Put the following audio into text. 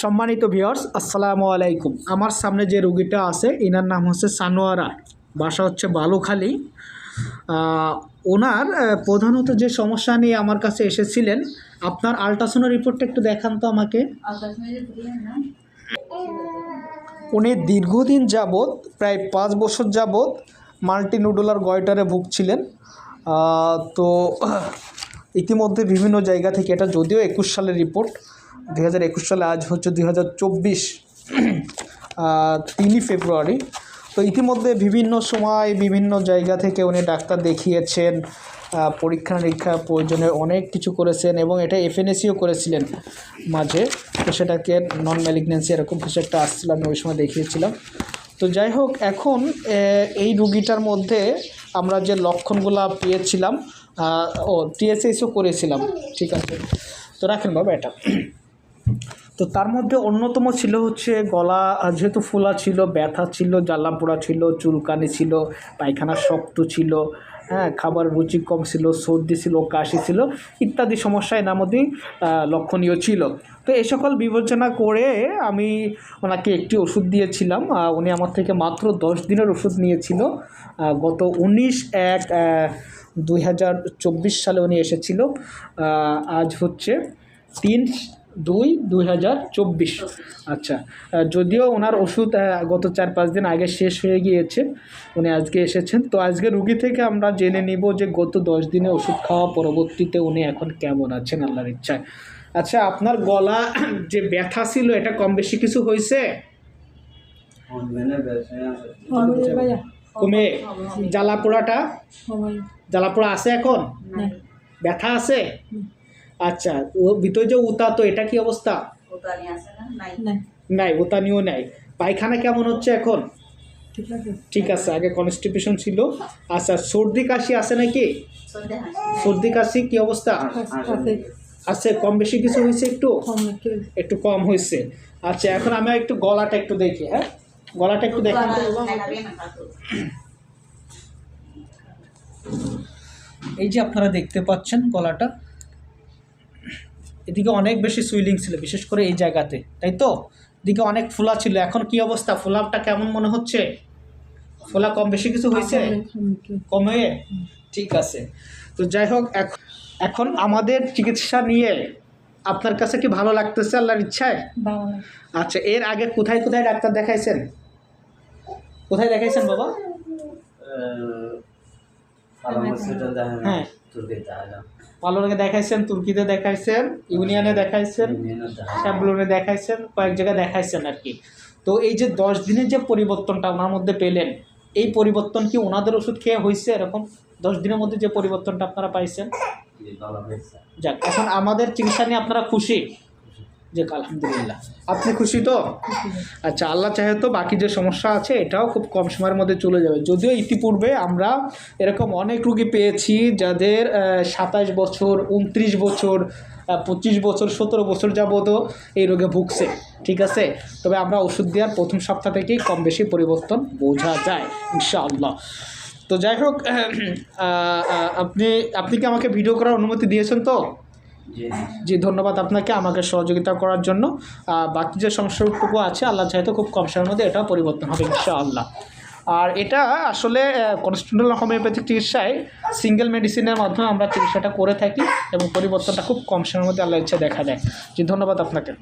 সম্মানিত ভিউয়ার্স, আসসালামু আলাইকুম। আমার সামনে যে রোগীটা আছে এনার নাম হচ্ছে সানোয়ারা, বাসা হচ্ছে বালুখালী। ওনার প্রধানত যে সমস্যা নিয়ে আমার কাছে এসেছিলেন, আপনার আলট্রাসাউন্ড রিপোর্টটা একটু দেখান তো আমাকে। উনি দীর্ঘদিন যাবৎ, প্রায় 5 বছর যাবৎ মাল্টিনিউডুলার গয়টারে ভুগছিলেন। তো ইতিমধ্যে বিভিন্ন জায়গা থেকে, এটা যদিও 21 সালের রিপোর্ট, 2021 সালে, আজ হচ্ছে 2024 3 ফেব্রুয়ারি। তো ইতিমধ্যে বিভিন্ন সময় বিভিন্ন জায়গা থেকে উনি ডাক্তার দেখিয়েছেন, পরীক্ষা নিরীক্ষা প্রয়োজনে অনেক কিছু করেছেন এবং এটা এফএনএসিও করেছিলেন মাঝে। তো সেটাকে নন ম্যালিগন্যান্সি এরকম কিছু একটা আসছিল, আমি ওই সময় দেখিয়েছিলাম। তো যাই হোক, এখন এই রুগীটার মধ্যে আমরা যে লক্ষণগুলো পেয়েছিলাম, টিএসএসও করেছিলাম, ঠিক আছে। তো রাখেন বাবা এটা। তো তার মধ্যে অন্যতম ছিল হচ্ছে গলা যেহেতু ফোলা ছিল, ব্যথা ছিল, জ্বালা পোড়া ছিল, চুলকানি ছিল, পায়খানা শক্ত ছিল, খাবার রুচি কম ছিল, সর্দি ছিল, কাশি ছিল ইত্যাদি সমস্যা এনার মধ্যেই লক্ষণীয় ছিল। তো এই সকল বিবেচনা করে আমি ওনাকে একটি ওষুধ দিয়েছিলাম। উনি আমার থেকে মাত্র 10 দিনের ওষুধ নিয়েছিল। গত 19/1/2024 সালে উনি এসেছিল। আজ হচ্ছে 3/2/2024। আচ্ছা, যদিও ওনার ওষুধ গত 4-5 দিন আগে শেষ হয়ে গিয়েছে, উনি আজকে এসেছেন। তো আজকে রুগী থেকে আমরা জেনে নিব যে গত 10 দিনে ওষুধ খাওয়া পরবর্তীতে উনি এখন কেমন আছেন আল্লাহর ইচ্ছায়। আচ্ছা, আপনার গলা যে ব্যথা ছিল এটা কম বেশি কিছু হয়েছে? কমে? জ্বালা পোড়া আছে এখন? ব্যথা আছে? আচ্ছা, ও ভিতরে যে উতা, তো এটা কি অবস্থা? নাই, উতানিও নাই। পায়খানা কেমন হচ্ছে এখন? ঠিক আছে, আগে কনস্টিপেশন ছিল। আচ্ছা, সর্দি কাশি আছে নাকি? সর্দি কাশি কি অবস্থা আছে? কম বেশি কিছু হয়েছে? একটু কম হয়েছে। আচ্ছা, এখন আমি একটু গলাটা একটু দেখি। হ্যাঁ, গলাটা একটু দেখি। এই যে আপনারা দেখতে পাচ্ছেন গলাটা, এদিকে অনেক বেশি সুইলিং ছিল, বিশেষ করে এই জায়গাতে, তাই তো? এদিকে অনেক ফোলা ছিল। এখন কি অবস্থা? ফোলাটা কেমন মনে হচ্ছে? ফোলা কম বেশি কিছু হয়েছে? কমে? ঠিক আছে। তো যাই হোক, এখন আমাদের চিকিৎসা নিয়ে আপনার কাছে কি ভালো লাগতেছে আল্লাহর ইচ্ছায়? আচ্ছা, এর আগে কোথায় কোথায় ডাক্তার দেখাইছেন? কোথায় দেখাইছেন বাবা? হ্যাঁ, পালনে দেখাইছেন, তুর্কিতে দেখাইছেন, ইউনিয়নে দেখাইছেন, শ্যাম্বলনে দেখাইছেন, কয়েক জায়গায় দেখাইছেন আর কি। তো এই যে 10 দিনের যে পরিবর্তনটা ওনার মধ্যে পেলেন, এই পরিবর্তন কি ওনাদের ওষুধ খেয়ে হয়েছে? এরকম 10 দিনের মধ্যে যে পরিবর্তনটা আপনারা পাইছেন? যাক, এখন আমাদের চিকিৎসা নিয়ে আপনারা খুশি? যে আলহামদুলিল্লাহ। আপনি খুশি তো? আচ্ছা, আল্লাহ চাহে তো বাকি যে সমস্যা আছে এটাও খুব কম সময়ের মধ্যে চলে যাবে। যদিও ইতিপূর্বে আমরা এরকম অনেক রোগী পেয়েছি যাদের 27 বছর, 29 বছর, 25 বছর, 17 বছর যাবতও এই রোগে ভুগছে, ঠিক আছে। তবে আমরা ওষুধ দেওয়ার প্রথম সপ্তাহ থেকেই কম বেশি পরিবর্তন বোঝা যায় ইনশাআল্লাহ। তো যাই হোক, আপনি কি আমাকে ভিডিও করার অনুমতি দিয়েছেন তো? জি, ধন্যবাদ আপনাকে আমাকে সহযোগিতা করার জন্য। বাকি যে সমস্যাটুকু আছে আল্লাহ চাইতে খুব কম সময়ের মধ্যে এটাও পরিবর্তন হবে ইনশাআল্লাহ। আর এটা আসলে কনস্টিটিউশনাল হোমিওপ্যাথিক চিকিৎসায় সিঙ্গেল মেডিসিনের মাধ্যমে আমরা চিকিৎসাটা করে থাকি এবং পরিবর্তনটা খুব কম সময়ের মধ্যে আল্লাহর ইচ্ছা দেখা দেয়। জি, ধন্যবাদ আপনাকে।